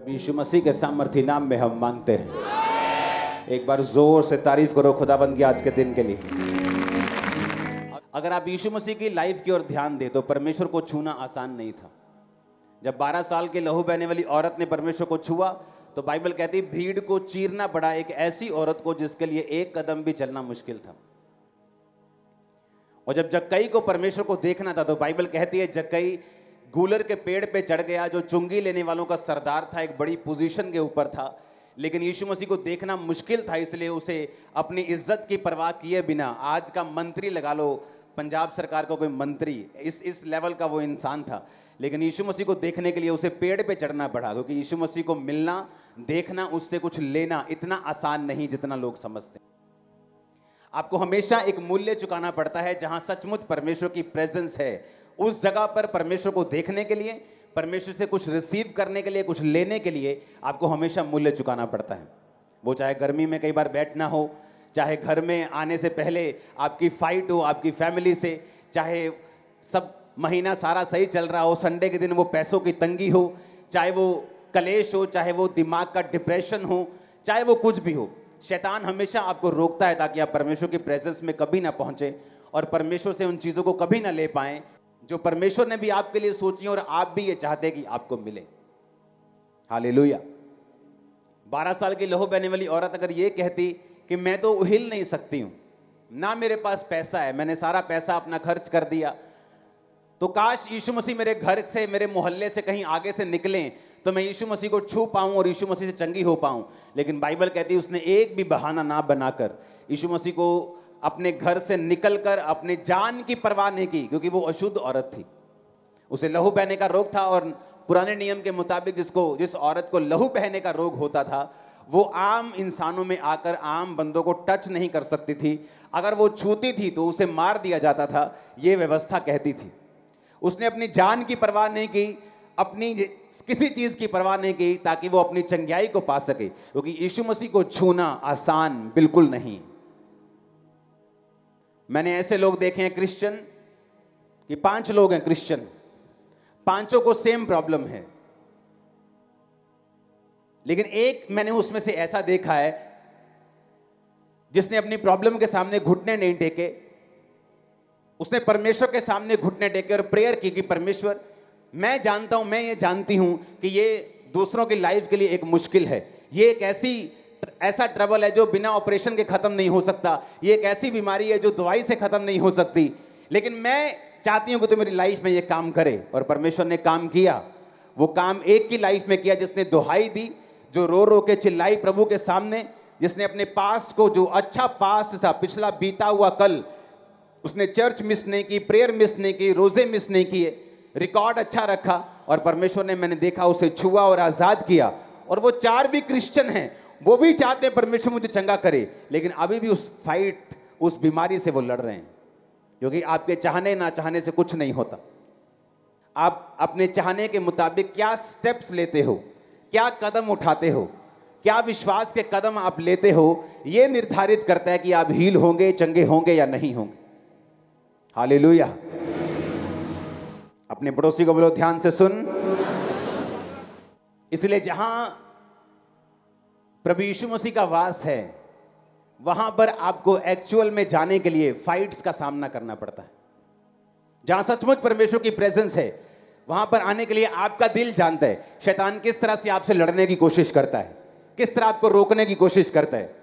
प्रभु यीशु मसीह के सामर्थी नाम में हम मांगते हैं। एक बार जोर से तारीफ करो खुदाबंद की आज के दिन के लिए। अगर आप यीशु मसीह की लाइफ की ओर ध्यान दें तो परमेश्वर को छूना आसान नहीं था। जब 12 साल के लहू बहने वाली औरत ने परमेश्वर को छुआ तो बाइबल कहती है भीड़ को चीरना पड़ा एक ऐसी औरत को जिसके लिए एक कदम भी चलना मुश्किल था। और जब जक्कई को परमेश्वर को देखना था तो बाइबल कहती है जक्कई गूलर के पेड़ पे चढ़ गया, जो चुंगी लेने वालों का सरदार था, एक बड़ी पोजीशन के ऊपर था, लेकिन यीशु मसीह को देखना मुश्किल था, इसलिए उसे अपनी इज्जत की परवाह किए बिना, आज का मंत्री लगा लो, पंजाब सरकार का कोई मंत्री, इस लेवल का वो इंसान था, लेकिन यीशु मसीह को देखने के लिए उसे पेड़ पे चढ़ना पड़ा, क्योंकि यीशु मसीह को मिलना, देखना, उससे कुछ लेना इतना आसान नहीं जितना लोग समझते हैं। आपको हमेशा एक मूल्य चुकाना पड़ता है। जहां सचमुच परमेश्वर की प्रेजेंस है उस जगह पर परमेश्वर को देखने के लिए, परमेश्वर से कुछ रिसीव करने के लिए, कुछ लेने के लिए आपको हमेशा मूल्य चुकाना पड़ता है। वो चाहे गर्मी में कई बार बैठना हो, चाहे घर में आने से पहले आपकी फाइट हो आपकी फैमिली से, चाहे सब महीना सारा सही चल रहा हो, संडे के दिन वो पैसों की तंगी हो, चाहे वो कलेश हो, चाहे वो दिमाग का डिप्रेशन हो, चाहे वो कुछ भी हो, शैतान हमेशा आपको रोकता है ताकि आप परमेश्वर की प्रेजेंस में कभी ना पहुंचे और परमेश्वर से उन चीज़ों को कभी ना ले पाएं जो परमेश्वर ने भी आपके लिए सोची और आप भी ये चाहते हैं कि आपको मिले। हालेलुया। 12 साल की लहू बहने वाली औरत अगर ये कहती कि मैं तो हिल नहीं सकती हूं, ना मेरे पास पैसा है, मैंने सारा पैसा अपना खर्च कर दिया, तो काश यीशु मसीह मेरे घर से, मेरे मोहल्ले से कहीं आगे से निकलें तो मैं यीशु मसीह को छू पाऊं और यीशु मसीह से चंगी हो पाऊं। लेकिन बाइबल कहती है उसने एक भी बहाना ना बनाकर यीशु मसीह को अपने घर से निकलकर अपने जान की परवाह नहीं की, क्योंकि वो अशुद्ध औरत थी, उसे लहू बहने का रोग था। और पुराने नियम के मुताबिक जिस औरत को लहू बहने का रोग होता था वो आम इंसानों में आकर आम बंदों को टच नहीं कर सकती थी। अगर वो छूती थी तो उसे मार दिया जाता था, ये व्यवस्था कहती थी। उसने अपनी जान की परवाह नहीं की, अपनी किसी चीज की परवाह नहीं की ताकि वो अपनी चंगाई को पा सके, क्योंकि यीशु मसीह को छूना आसान बिल्कुल नहीं। मैंने ऐसे लोग देखे हैं क्रिश्चियन कि 5 लोग हैं क्रिश्चियन, 5 को सेम प्रॉब्लम है, लेकिन एक मैंने उसमें से ऐसा देखा है जिसने अपनी प्रॉब्लम के सामने घुटने नहीं टेके, उसने परमेश्वर के सामने घुटने टेके और प्रेयर की कि परमेश्वर मैं जानता हूं, मैं ये जानती हूं कि ये दूसरों की लाइफ के लिए एक मुश्किल है, ये एक ऐसा ट्रबल है जो बिना ऑपरेशन के खत्म नहीं हो सकता, ये एक ऐसी बीमारी है जो दवाई से खत्म नहीं हो सकती, लेकिन मैं चाहती हूं कि तू मेरी लाइफ में ये काम करे। और परमेश्वर ने काम किया। वो काम एक की लाइफ में किया जिसने दुहाई दी, जो रो रो के चिल्लाई प्रभु के सामने, जिसने अपने पास्ट को, जो अच्छा पास्ट था, पिछला बीता हुआ कल, उसने चर्च मिस नहीं की, प्रेयर मिस नहीं की, रोजे मिस नहीं किए, रिकॉर्ड अच्छा रखा और परमेश्वर ने, मैंने देखा, उसे छुआ और आजाद किया। और वो 4 भी क्रिश्चियन हैं, वो भी चाहते हैं परमेश्वर मुझे चंगा करे, लेकिन अभी भी उस फाइट, उस बीमारी से वो लड़ रहे हैं, क्योंकि आपके चाहने ना चाहने से कुछ नहीं होता। आप अपने चाहने के मुताबिक क्या स्टेप्स लेते हो, क्या कदम उठाते हो, क्या विश्वास के कदम आप लेते हो, यह निर्धारित करता है कि आप हील होंगे, चंगे होंगे या नहीं होंगे। हालेलुया। अपने पड़ोसी को बोलो ध्यान से सुन। इसलिए जहां प्रभु यीशु मसीह का वास है वहां पर आपको एक्चुअल में जाने के लिए फाइट्स का सामना करना पड़ता है। जहां सचमुच परमेश्वर की प्रेजेंस है वहां पर आने के लिए आपका दिल जानता है शैतान किस तरह से आपसे लड़ने की कोशिश करता है, किस तरह आपको रोकने की कोशिश करता है,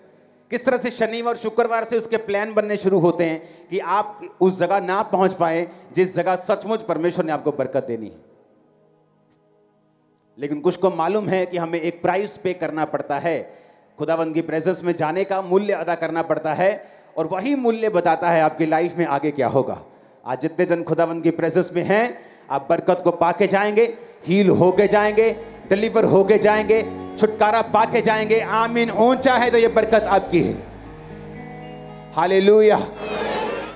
किस तरह से शनिवार शुक्रवार से उसके प्लान बनने शुरू होते हैं कि आप उस जगह ना पहुंच पाए जिस जगह सचमुच परमेश्वर ने आपको बरकत देनी है। लेकिन कुछ को मालूम है कि हमें एक प्राइस पे करना पड़ता है, खुदावंद की प्रेजेंस में जाने का मूल्य अदा करना पड़ता है, और वही मूल्य बताता है आपकी लाइफ में आगे क्या होगा। आज जितने जन खुदावंद की प्रेजेंस में हैं, आप बरकत को पाके जाएंगे, हील होके जाएंगे, डिलीवर होके जाएंगे, छुटकारा पाके जाएंगे। आमीन। ऊंचा है तो ये बरकत आपकी है। हालेलुया।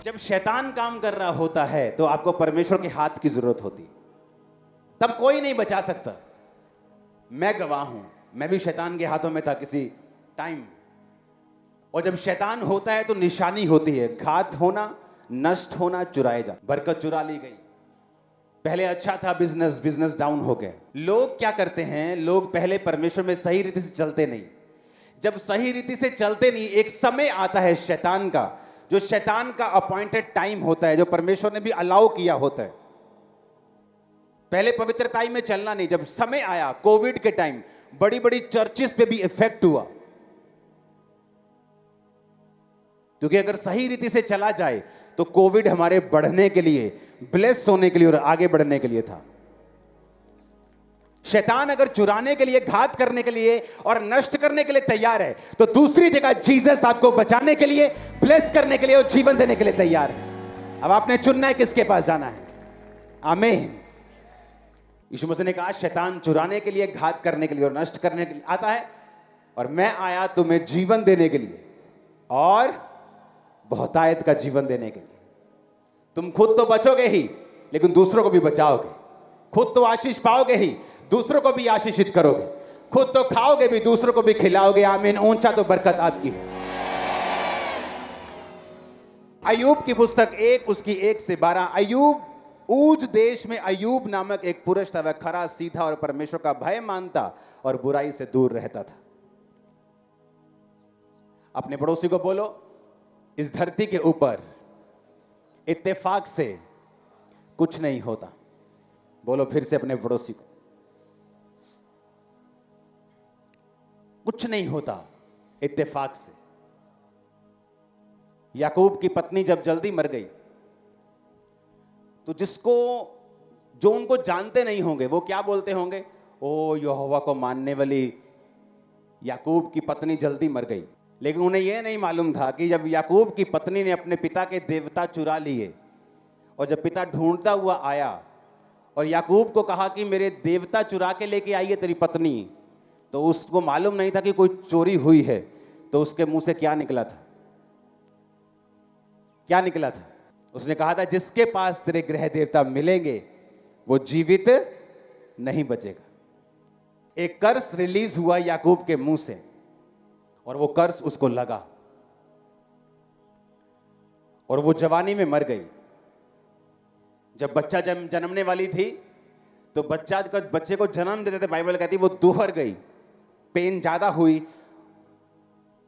जब शैतान काम कर रहा होता है तो आपको परमेश्वर के हाथ की जरूरत होती है, तब कोई नहीं बचा सकता। मैं गवाह हूं, मैं भी शैतान के हाथों में था किसी टाइम, और जब शैतान होता है तो निशानी होती है, घात होना, नष्ट होना, चुराए जा। बरकत चुरा ली गई, पहले अच्छा था बिजनेस, बिजनेस डाउन हो गया। लोग क्या करते हैं, लोग पहले परमेश्वर में सही रीति से चलते नहीं। जब सही रीति से चलते नहीं, एक समय आता है शैतान का, जो शैतान का अपॉइंटेड टाइम होता है, जो परमेश्वर ने भी अलाउ किया होता है। पहले पवित्रताई में चलना नहीं, जब समय आया कोविड के टाइम, बड़ी बड़ी चर्चेस पे भी इफेक्ट हुआ, क्योंकि अगर सही रीति से चला जाए तो कोविड हमारे बढ़ने के लिए, ब्लेस होने के लिए और आगे बढ़ने के लिए था। शैतान अगर चुराने के लिए, घात करने के लिए और नष्ट करने के लिए तैयार है, तो दूसरी जगह जीसस आपको बचाने के लिए, ब्लेस करने के लिए और जीवन देने के लिए तैयार है। अब आपने चुनना है किसके पास जाना है। आमीन। यीशु मसीह ने कहा शैतान चुराने के लिए, घात करने के लिए और नष्ट करने के लिए आता है, और मैं आया तुम्हें जीवन देने के लिए और बहुतायत का जीवन देने के लिए। तुम खुद तो बचोगे ही, लेकिन दूसरों को भी बचाओगे। खुद तो आशीष पाओगे ही, दूसरों को भी आशीषित करोगे। खुद तो खाओगे भी, दूसरों को भी खिलाओगे। आमीन। ऊंचा तो बरकत आपकी। अय्यूब की पुस्तक 1 उसकी 1 से 12। अय्यूब, ऊज देश में अय्यूब नामक एक पुरुष था। वह खरा, सीधा और परमेश्वर का भय मानता और बुराई से दूर रहता था। अपने पड़ोसी को बोलो, इस धरती के ऊपर इत्तेफाक से कुछ नहीं होता। बोलो फिर से अपने पड़ोसी को, कुछ नहीं होता इत्तेफाक से। याकूब की पत्नी जब जल्दी मर गई, तो जो उनको जानते नहीं होंगे, वो क्या बोलते होंगे, ओ यहोवा को मानने वाली याकूब की पत्नी जल्दी मर गई। लेकिन उन्हें यह नहीं मालूम था कि जब याकूब की पत्नी ने अपने पिता के देवता चुरा लिए, और जब पिता ढूंढता हुआ आया और याकूब को कहा कि मेरे देवता चुरा के लेके आई है तेरी पत्नी, तो उसको मालूम नहीं था कि कोई चोरी हुई है। तो उसके मुंह से क्या निकला था? क्या निकला था? उसने कहा था जिसके पास तेरे गृह देवता मिलेंगे वो जीवित नहीं बचेगा। एक कर्स रिलीज हुआ याकूब के मुंह से, और वो कर्स उसको लगा, और वो जवानी में मर गई। जब बच्चा जन्मने वाली थी, तो बच्चे को जन्म देते थे, बाइबल कहती वो दुहर गई, पेन ज्यादा हुई,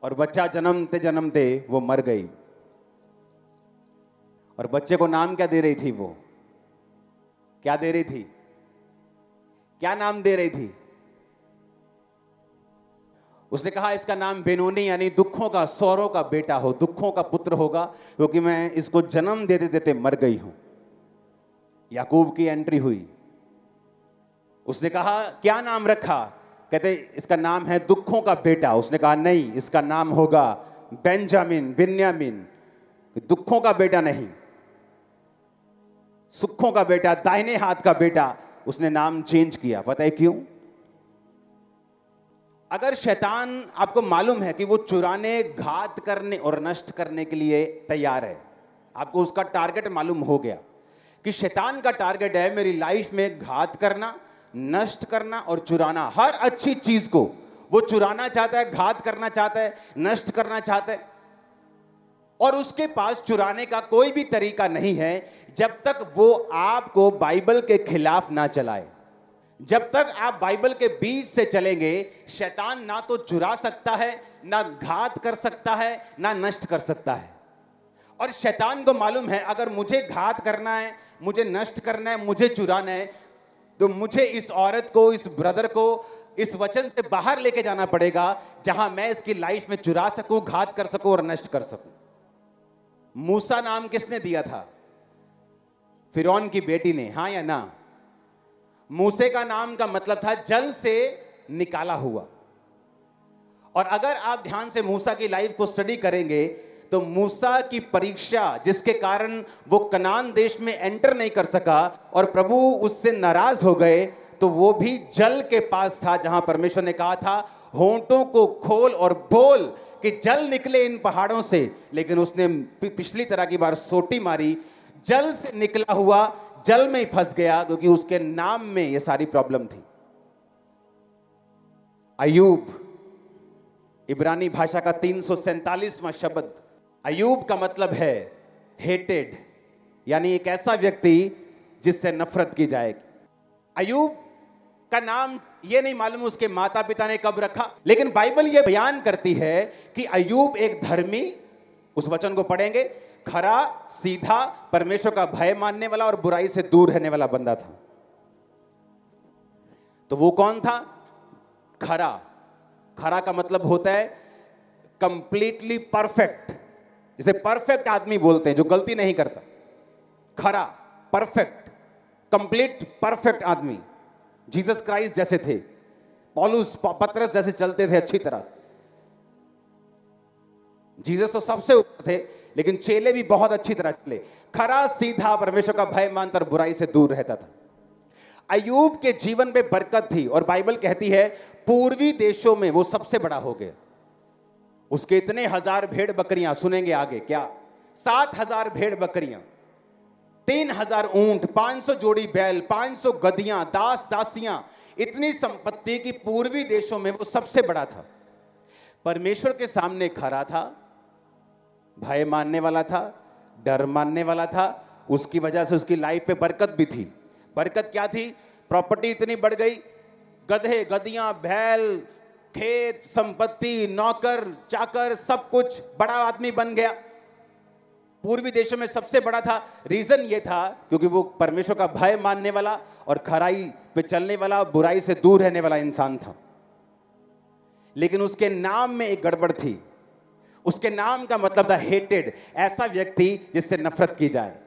और बच्चा जन्मते वो मर गई। और बच्चे को नाम क्या दे रही थी? वो क्या दे रही थी? क्या नाम दे रही थी? उसने कहा इसका नाम बेनोनी, यानी दुखों का, सौरों का बेटा हो, दुखों का पुत्र होगा, क्योंकि मैं इसको जन्म देते देते मर गई हूं। याकूब की एंट्री हुई। उसने कहा क्या नाम रखा? कहते इसका नाम है दुखों का बेटा। उसने कहा नहीं, इसका नाम होगा बिन्यामीन, दुखों का बेटा नहीं, सुखों का बेटा, दाहिने हाथ का बेटा। उसने नाम चेंज किया। पता है क्यों? अगर शैतान, आपको मालूम है कि वो चुराने, घात करने और नष्ट करने के लिए तैयार है, आपको उसका टारगेट मालूम हो गया कि शैतान का टारगेट है मेरी लाइफ में घात करना, नष्ट करना और चुराना। हर अच्छी चीज को वो चुराना चाहता है, घात करना चाहता है, नष्ट करना चाहता है। और उसके पास चुराने का कोई भी तरीका नहीं है जब तक वो आपको बाइबल के खिलाफ ना चलाए। जब तक आप बाइबल के बीच से चलेंगे, शैतान ना तो चुरा सकता है, ना घात कर सकता है, ना नष्ट कर सकता है। और शैतान को मालूम है अगर मुझे घात करना है, मुझे नष्ट करना है, मुझे चुराना है, तो मुझे इस औरत को, इस ब्रदर को इस वचन से बाहर लेके जाना पड़ेगा, जहां मैं इसकी लाइफ में चुरा सकूं, घात कर सकूं और नष्ट कर सकूं। मूसा नाम किसने दिया था? फिरौन की बेटी ने, हां या ना? मूसे का नाम का मतलब था जल से निकाला हुआ। और अगर आप ध्यान से मूसा की लाइफ को स्टडी करेंगे, तो मूसा की परीक्षा, जिसके कारण वो कनान देश में एंटर नहीं कर सका और प्रभु उससे नाराज हो गए, तो वो भी जल के पास था, जहां परमेश्वर ने कहा था होंठों को खोल और बोल कि जल निकले इन पहाड़ों से। लेकिन उसने पिछली तरह की बार सोटी मारी, जल से निकला हुआ जल में ही फंस गया, क्योंकि उसके नाम में ये सारी प्रॉब्लम थी। अय्यूब, इब्रानी भाषा का 347वां शब्द। अय्यूब का मतलब है हेटेड, यानी एक ऐसा व्यक्ति जिससे नफरत की जाएगी। अय्यूब का नाम ये नहीं मालूम उसके माता पिता ने कब रखा, लेकिन बाइबल ये बयान करती है कि अय्यूब एक धर्मी, उस वचन को पढ़ेंगे, खरा, सीधा, परमेश्वर का भय मानने वाला और बुराई से दूर रहने वाला बंदा था। तो वो कौन था? खरा। खरा का मतलब होता है कंप्लीटली परफेक्ट, जिसे परफेक्ट आदमी बोलते हैं, जो गलती नहीं करता। खरा, परफेक्ट, कंप्लीट परफेक्ट आदमी, जीसस क्राइस्ट जैसे थे, पौलुस पतरस जैसे चलते थे अच्छी तरह। जीसस तो सबसे ऊपर थे, लेकिन चेले भी बहुत अच्छी तरह चले। खरा, सीधा, परमेश्वर का भय मानता और बुराई से दूर रहता था। अय्यूब के जीवन में बरकत थी और बाइबल कहती है पूर्वी देशों में वो सबसे बड़ा हो गया। उसके इतने हजार भेड़ बकरियां, सुनेंगे आगे क्या, 7,000 भेड़ बकरियां, 3,000 ऊंट, 500 जोड़ी बैल, 500 गधियां, दास दासियां, इतनी संपत्ति की पूर्वी देशों में वो सबसे बड़ा था। परमेश्वर के सामने खरा था, भय मानने वाला था, डर मानने वाला था। उसकी वजह से उसकी लाइफ पे बरकत भी थी। बरकत क्या थी? प्रॉपर्टी इतनी बढ़ गई, गधे, गधियां, बैल, खेत, संपत्ति, नौकर चाकर, सब कुछ, बड़ा आदमी बन गया। पूर्वी देशों में सबसे बड़ा था। रीजन ये था क्योंकि वो परमेश्वर का भय मानने वाला और खराई पे चलने वाला, बुराई से दूर रहने वाला इंसान था। लेकिन उसके नाम में एक गड़बड़ थी। उसके नाम का मतलब था हेटेड, ऐसा व्यक्ति जिससे नफरत की जाए।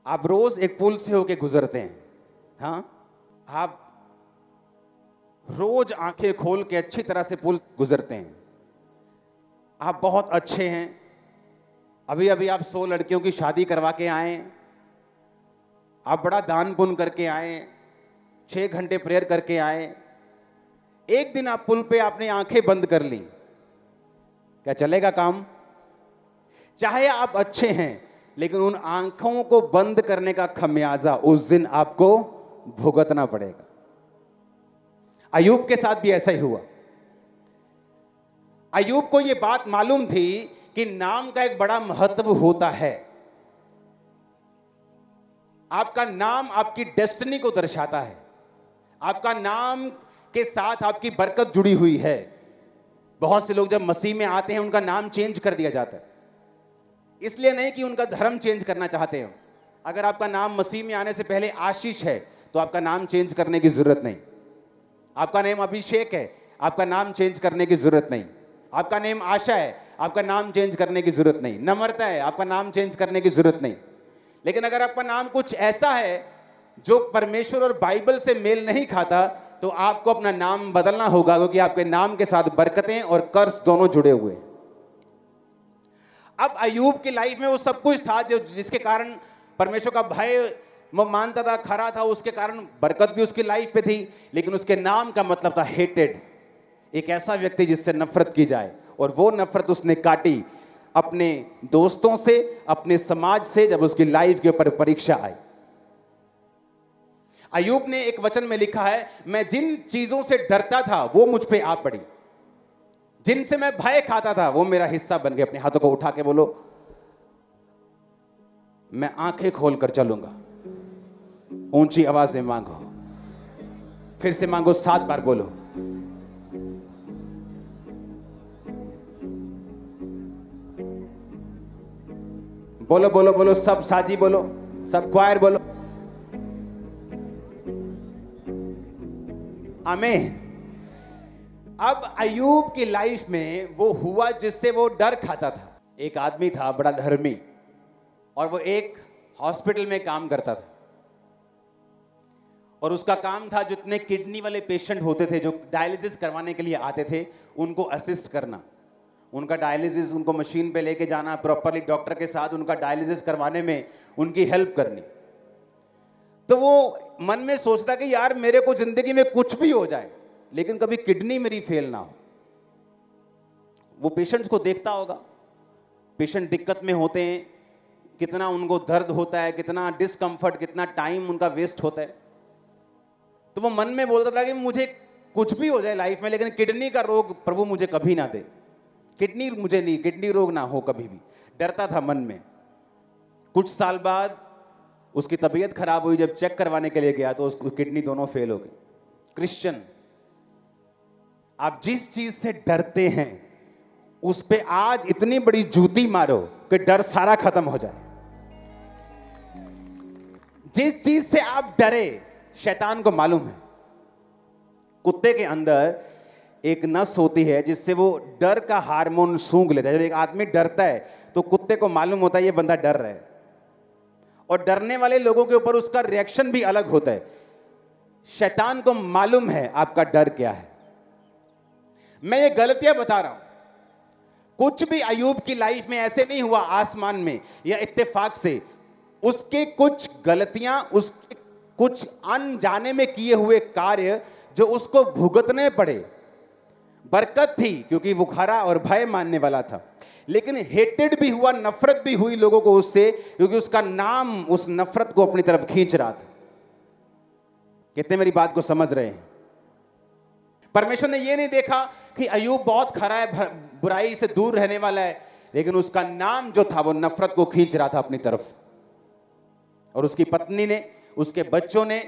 आप रोज एक पुल से होके गुजरते हैं, हाँ, आप रोज आंखें खोल के अच्छी तरह से पुल गुजरते हैं। आप बहुत अच्छे हैं, अभी अभी आप 100 लड़कियों की शादी करवा के आए, आप बड़ा दान पुण्य करके आए, 6 घंटे प्रेयर करके आए। एक दिन आप पुल पे आपने आंखें बंद कर ली, क्या चलेगा काम? चाहे आप अच्छे हैं, लेकिन उन आंखों को बंद करने का खमियाजा उस दिन आपको भुगतना पड़ेगा। अय्यूब के साथ भी ऐसा ही हुआ। अय्यूब को यह बात मालूम थी कि नाम का एक बड़ा महत्व होता है। आपका नाम आपकी डेस्टिनी को दर्शाता है। आपका नाम के साथ आपकी बरकत जुड़ी हुई है। बहुत से लोग जब मसीह में आते हैं उनका नाम चेंज कर दिया जाता है, इसलिए नहीं कि उनका धर्म चेंज करना चाहते हो। अगर आपका नाम मसीह में आने से पहले आशीष है तो आपका नाम चेंज करने की जरूरत नहीं। आपका नेम अभिषेक है, आपका नाम चेंज करने की जरूरत नहीं। आपका नेम आशा है, आपका नाम चेंज करने की जरूरत नहीं। नम्रता है, आपका नाम चेंज करने की जरूरत नहीं। लेकिन अगर आपका नाम कुछ ऐसा है जो परमेश्वर और बाइबल से मेल नहीं खाता, तो आपको अपना नाम बदलना होगा, क्योंकि आपके नाम के साथ बरकतें और कर्ज दोनों जुड़े हुए हैं। अब अय्यूब की लाइफ में वो सब कुछ था जो जिसके कारण परमेश्वर का भय वो मानता था, खरा था, उसके कारण बरकत भी उसकी लाइफ पे थी। लेकिन उसके नाम का मतलब था हेटेड, एक ऐसा व्यक्ति जिससे नफरत की जाए। और वो नफरत उसने काटी अपने दोस्तों से, अपने समाज से, जब उसकी लाइफ के ऊपर परीक्षा आई। अय्यूब ने एक वचन में लिखा है, मैं जिन चीजों से डरता था वो मुझ पे आ पड़ी, जिनसे मैं भय खाता था वो मेरा हिस्सा बन गए। अपने हाथों को उठा के बोलो, मैं आंखें खोलकर चलूंगा। ऊंची आवाज में मांगो, फिर से मांगो, 7 बार बोलो। बोलो बोलो बोलो, सब साजी बोलो, सब क्वायर बोलो, आमीन। अब अय्यूब की लाइफ में वो हुआ जिससे वो डर खाता था। एक आदमी था बड़ा धर्मी, और वो एक हॉस्पिटल में काम करता था। और उसका काम था जितने किडनी वाले पेशेंट होते थे जो डायलिसिस करवाने के लिए आते थे, उनको असिस्ट करना, उनका डायलिसिस, उनको मशीन पे लेके जाना, प्रॉपरली डॉक्टर के साथ उनका डायलिसिस करवाने में उनकी हेल्प करनी। तो वो मन में सोचता कि यार मेरे को जिंदगी में कुछ भी हो जाए लेकिन कभी किडनी मेरी फेल ना हो। वो पेशेंट्स को देखता होगा, पेशेंट दिक्कत में होते हैं, कितना उनको दर्द होता है, कितना डिस्कंफर्ट, कितना टाइम उनका वेस्ट होता है। तो वो मन में बोलता था कि मुझे कुछ भी हो जाए लाइफ में, लेकिन किडनी का रोग प्रभु मुझे कभी ना दे, किडनी मुझे नहीं, किडनी रोग ना हो कभी भी। डरता था मन में। कुछ साल बाद उसकी तबीयत खराब हुई, जब चेक करवाने के लिए गया तो उसकी किडनी दोनों फेल हो गई। क्रिश्चियन, आप जिस चीज से डरते हैं उस पे आज इतनी बड़ी जूती मारो कि डर सारा खत्म हो जाए। जिस चीज से आप डरे शैतान को मालूम है। कुत्ते के अंदर एक नस होती है जिससे वो डर का हार्मोन सूंघ लेता है। जब एक आदमी डरता है तो कुत्ते को मालूम होता है ये बंदा डर रहा है, और डरने वाले लोगों के ऊपर उसका रिएक्शन भी अलग होता है। शैतान को मालूम है आपका डर क्या है। मैं ये गलतियां बता रहा हूं, कुछ भी अयूब की लाइफ में ऐसे नहीं हुआ आसमान में या इत्तेफाक से। उसके कुछ गलतियां, उसके कुछ अनजाने में किए हुए कार्य जो उसको भुगतने पड़े। बरकत थी क्योंकि वो खरा और भय मानने वाला था, लेकिन हेटेड भी हुआ, नफरत भी हुई लोगों को उससे, क्योंकि उसका नाम उस नफरत को अपनी तरफ खींच रहा था। कितने मेरी बात को समझ रहे हैं? परमेश्वर ने यह नहीं देखा कि अयूब बहुत खरा है, बुराई से दूर रहने वाला है, लेकिन उसका नाम जो था वो नफरत को खींच रहा था अपनी तरफ। और उसकी पत्नी ने, उसके बच्चों ने,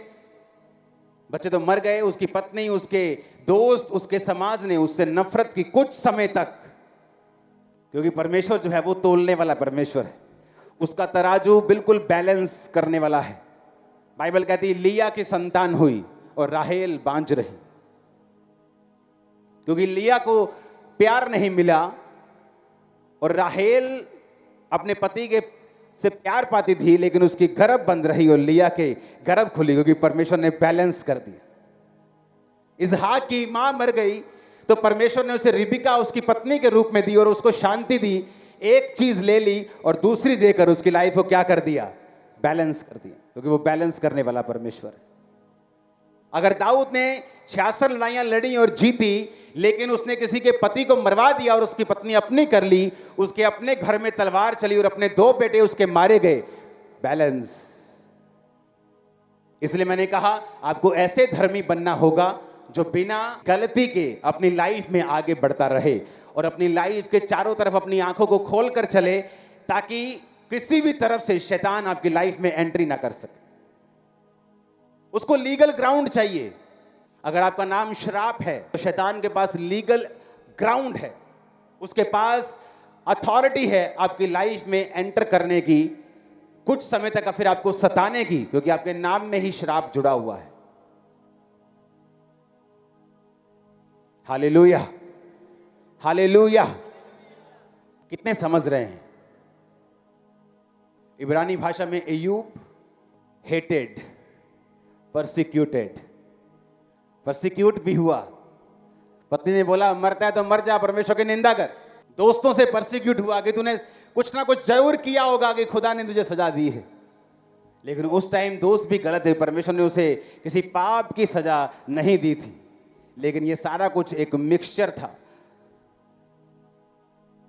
बच्चे तो मर गए, उसकी पत्नी, उसके दोस्त, उसके समाज ने उससे नफरत की कुछ समय तक। क्योंकि परमेश्वर जो है वो तोलने वाला परमेश्वर है, उसका तराजू बिल्कुल बैलेंस करने वाला है। बाइबल कहती है लिया की संतान हुई और राहेल बांझ रही, क्योंकि लिया को प्यार नहीं मिला और राहेल अपने पति के से प्यार पाती थी, लेकिन उसकी गर्भ बंद रही और लिया के गर्भ खुली, क्योंकि परमेश्वर ने बैलेंस कर दिया। इसहाक की मां मर गई तो परमेश्वर ने उसे रिबिका उसकी पत्नी के रूप में दी और उसको शांति दी। एक चीज ले ली और दूसरी देकर उसकी लाइफ को क्या कर दिया? बैलेंस कर दिया, क्योंकि वो बैलेंस करने वाला परमेश्वर है। अगर दाऊद ने 66 लड़ाइयां लड़ी और जीती, लेकिन उसने किसी के पति को मरवा दिया और उसकी पत्नी अपनी कर ली, उसके अपने घर में तलवार चली और अपने 2 बेटे उसके मारे गए। बैलेंस। इसलिए मैंने कहा आपको ऐसे धर्मी बनना होगा जो बिना गलती के अपनी लाइफ में आगे बढ़ता रहे और अपनी लाइफ के चारों तरफ अपनी आंखों को खोल कर चले, ताकि किसी भी तरफ से शैतान आपकी लाइफ में एंट्री ना कर सके। उसको लीगल ग्राउंड चाहिए। अगर आपका नाम श्राप है तो शैतान के पास लीगल ग्राउंड है, उसके पास अथॉरिटी है आपकी लाइफ में एंटर करने की, कुछ समय तक फिर आपको सताने की, क्योंकि आपके नाम में ही श्राप जुड़ा हुआ है। Hallelujah, hallelujah. कितने समझ रहे हैं? इब्रानी भाषा में अय्यूब हेटेड, परसिक्यूटेड, परसिक्यूट भी हुआ। पत्नी ने बोला मरता है तो मर जा, परमेश्वर की निंदा कर। दोस्तों से परसिक्यूट हुआ कि तूने कुछ ना कुछ जरूर किया होगा कि खुदा ने तुझे सजा दी है, लेकिन उस टाइम दोस्त भी गलत है। परमेश्वर ने उसे किसी पाप की सजा नहीं दी थी, लेकिन ये सारा कुछ एक मिक्सचर था।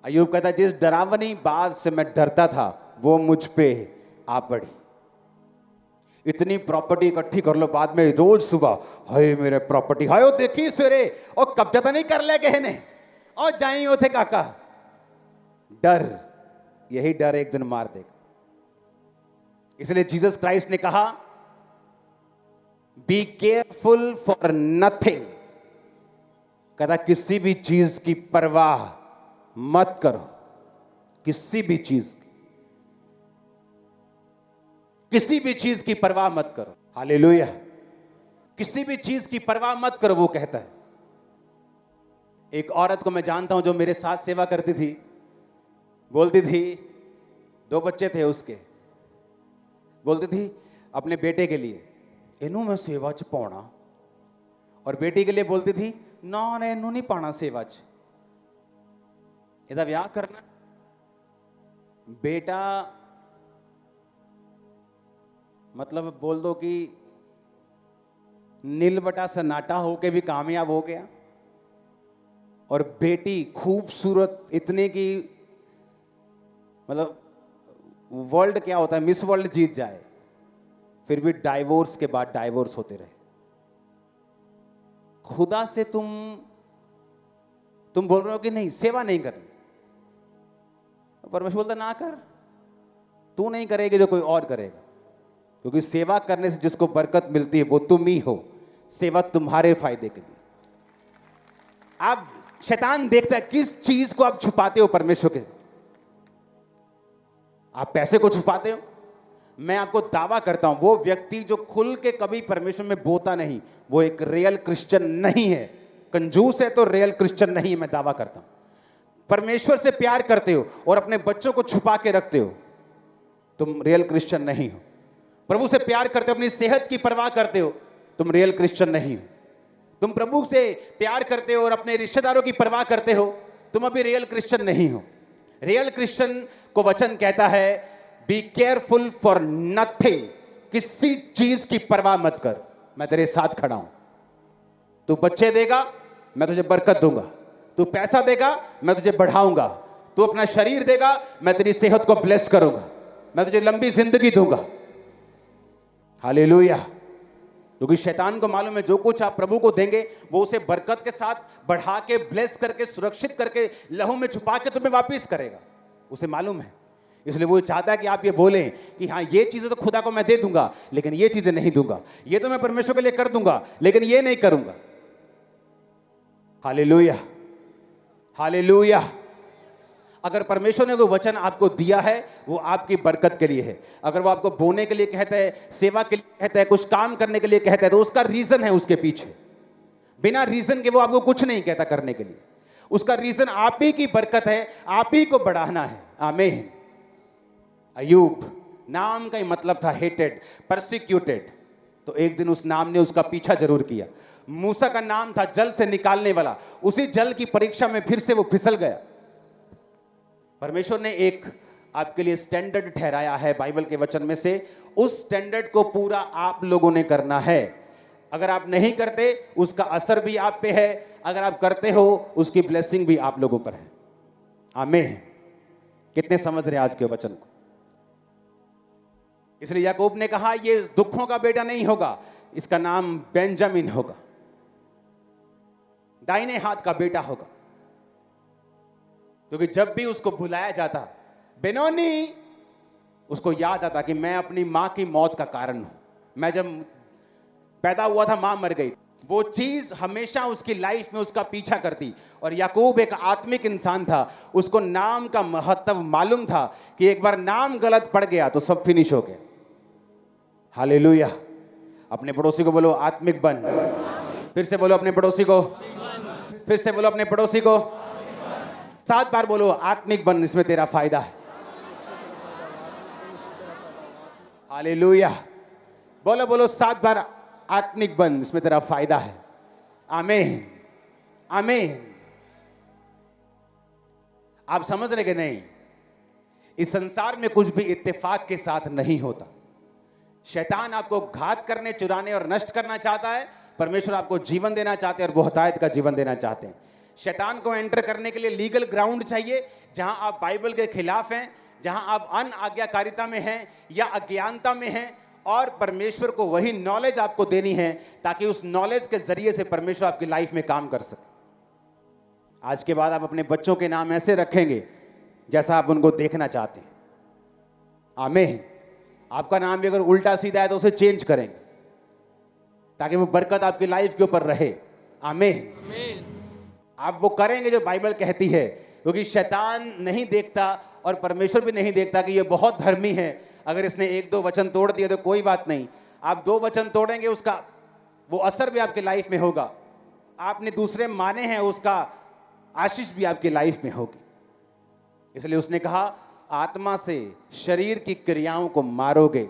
अय्यूब कहता जिस डरावनी बात से मैं डरता था वो मुझ पे आ पड़ी। इतनी प्रॉपर्टी इकट्ठी कर लो, बाद में रोज सुबह हाय मेरे प्रॉपर्टी, हाय देखी सवेरे और कब्जा तो नहीं कर ले कहने और जाई होते काका। डर, यही डर एक दिन मार देगा। इसलिए जीसस क्राइस्ट ने कहा बी केयरफुल फॉर नथिंग। कहता किसी भी चीज की परवाह मत करो, किसी भी चीज, किसी भी चीज की परवाह मत करो। हालेलुया। किसी भी चीज की परवाह मत करो, वो कहता है। एक औरत को मैं जानता हूं जो मेरे साथ सेवा करती थी, बोलती थी 2 बच्चे थे उसके, बोलती थी अपने बेटे के लिए इनू मैं सेवा च पाना, और बेटी के लिए बोलती थी ना ना इनू नहीं पाना सेवा च, ਇਹਦਾ ਵਿਆਹ करना। बेटा मतलब बोल दो कि नील बटा सन्नाटा होके भी कामयाब हो गया, और बेटी खूबसूरत इतने की मतलब वर्ल्ड क्या होता है, मिस वर्ल्ड जीत जाए, फिर भी डाइवोर्स के बाद डाइवोर्स होते रहे। खुदा से तुम बोल रहे हो कि नहीं सेवा नहीं करनी, परमेश्वर बोलता ना कर, तू नहीं करेगी तो कोई और करेगा। क्योंकि सेवा करने से जिसको बरकत मिलती है वो तुम ही हो। सेवा तुम्हारे फायदे के लिए। आप शैतान देखता है किस चीज को आप छुपाते हो परमेश्वर के। आप पैसे को छुपाते हो। मैं आपको दावा करता हूं वो व्यक्ति जो खुल के कभी परमेश्वर में बोता नहीं, वो एक रियल क्रिश्चियन नहीं है। कंजूस है तो रियल क्रिश्चियन नहीं। मैं दावा करता हूं परमेश्वर से प्यार करते हो और अपने बच्चों को छुपा के रखते हो, तुम रियल क्रिश्चियन नहीं हो। प्रभु से प्यार करते हो, अपनी सेहत की परवाह करते हो, तुम रियल क्रिश्चियन नहीं हो। तुम प्रभु से प्यार करते हो और अपने रिश्तेदारों की परवाह करते हो, तुम अभी रियल क्रिश्चियन नहीं हो। रियल क्रिश्चियन को वचन कहता है बी केयरफुल फॉर नथिंग। किसी चीज की परवाह मत कर, मैं तेरे साथ खड़ा हूं। तू बच्चे देगा, मैं तुझे बरकत दूंगा। तू पैसा देगा, मैं तुझे बढ़ाऊंगा। तू अपना शरीर देगा, मैं तेरी सेहत को ब्लेस करूंगा। मैं तुझे लंबी जिंदगी दूंगा। हालेलुया। क्योंकि शैतान को मालूम है जो कुछ आप प्रभु को देंगे वो उसे बरकत के साथ बढ़ा के, ब्लेस करके, सुरक्षित करके, लहू में छुपा के तुम्हें वापस करेगा। उसे मालूम है। इसलिए वो चाहता है कि आप ये बोलें कि हाँ ये चीजें तो खुदा को मैं दे दूंगा लेकिन ये चीजें नहीं दूंगा। ये तो मैं परमेश्वर के लिए कर दूंगा लेकिन ये नहीं करूंगा। Hallelujah, hallelujah. अगर परमेश्वर ने कोई वचन आपको दिया है वो आपकी बरकत के लिए है। अगर वो आपको बोने के लिए कहता है, सेवा के लिए कहता है, कुछ काम करने के लिए कहता है, तो उसका रीजन है उसके पीछे। बिना रीजन के वो आपको कुछ नहीं कहता करने के लिए। उसका रीजन आप ही की बरकत है, आप ही को बढ़ाना है। आमीन। अय्यूब नाम का ही मतलब था हेटेड, परसिक्यूटेड। तो एक दिन उस नाम ने उसका पीछा जरूर किया। मूसा का नाम था जल से निकालने वाला। उसी जल की परीक्षा में फिर से वो फिसल गया। परमेश्वर ने एक आपके लिए स्टैंडर्ड ठहराया है बाइबल के वचन में से। उस स्टैंडर्ड को पूरा आप लोगों ने करना है। अगर आप नहीं करते उसका असर भी आप पे है, अगर आप करते हो उसकी ब्लेसिंग भी आप लोगों पर है। आमीन। कितने समझ रहे आज के वचन को। इसलिए याकूब ने कहा ये दुखों का बेटा नहीं होगा, इसका नाम बेंजामिन होगा, दाहिने हाथ का बेटा होगा। क्योंकि जब भी उसको बुलाया जाता बेनोनी, उसको याद आता कि मैं अपनी मां की मौत का कारण हूं। मैं जब पैदा हुआ था मां मर गई। वो चीज हमेशा उसकी लाइफ में उसका पीछा करती। और याकूब एक आत्मिक इंसान था, उसको नाम का महत्व मालूम था कि एक बार नाम गलत पड़ गया तो सब फिनिश हो गया। हालेलुया। अपने पड़ोसी को बोलो आत्मिक बन। फिर से बोलो अपने पड़ोसी को, फिर से बोलो अपने पड़ोसी को, 7 बार बोलो आत्मिक बन, इसमें तेरा फायदा है। हालेलुया। बोलो बोलो 7 बार आत्मिक बन, इसमें तेरा फायदा है। आमीन, आमीन। आप समझ रहे कि नहीं? इस संसार में कुछ भी इत्तेफाक के साथ नहीं होता। शैतान आपको घात करने, चुराने और नष्ट करना चाहता है। परमेश्वर आपको जीवन देना चाहते हैं और बहुतायत का जीवन देना चाहते हैं। शैतान को एंटर करने के लिए लीगल ग्राउंड चाहिए, जहां आप बाइबल के खिलाफ हैं, जहां आप अनआज्ञाकारिता में हैं या अज्ञानता में हैं, और परमेश्वर को वही नॉलेज आपको देनी है ताकि उस नॉलेज के जरिए से परमेश्वर आपकी लाइफ में काम कर सके। आज के बाद आप अपने बच्चों के नाम ऐसे रखेंगे जैसा आप उनको देखना चाहते हैं। आमीन। आपका नाम भी अगर उल्टा सीधा है तो उसे चेंज करेंगे ताकि वो बरकत आपकी लाइफ के ऊपर रहे। आमीन। आप वो करेंगे जो बाइबल कहती है, क्योंकि शैतान नहीं देखता और परमेश्वर भी नहीं देखता कि ये बहुत धर्मी है। अगर इसने 1-2 वचन तोड़ दिए तो कोई बात नहीं, आप 2 वचन तोड़ेंगे, उसका वो असर भी आपकी लाइफ में होगा। आपने दूसरे माने हैं, उसका आशीष भी आपकी लाइफ में होगी। इसलिए उसने कहा आत्मा से शरीर की क्रियाओं को मारोगे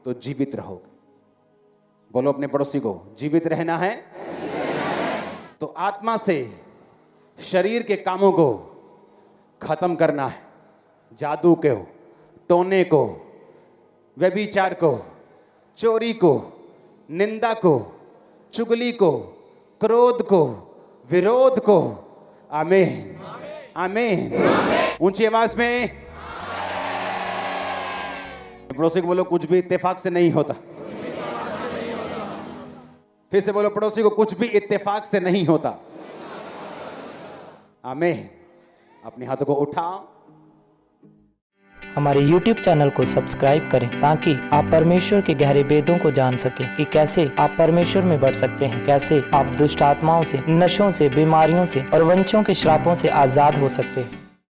तो जीवित रहोगे। बोलो अपने पड़ोसी को, जीवित रहना है तो आत्मा से शरीर के कामों को खत्म करना है। जादू को, टोने को, व्यभिचार को, चोरी को, निंदा को, चुगली को, क्रोध को, विरोध को। आमीन, आमीन। ऊंची आवाज में पड़ोसी को बोलो कुछ भी इत्तेफाक से नहीं होता। फिर से बोलो पड़ोसी को, कुछ भी इत्तेफाक से नहीं होता। आमीन। अपने हाथों को उठाओ। हमारे YouTube चैनल को सब्सक्राइब करें ताकि आप परमेश्वर के गहरे भेदों को जान सकें कि कैसे आप परमेश्वर में बढ़ सकते हैं, कैसे आप दुष्ट आत्माओं से, नशों से, बीमारियों से और वंशों के श्रापों से आजाद हो सकते हैं।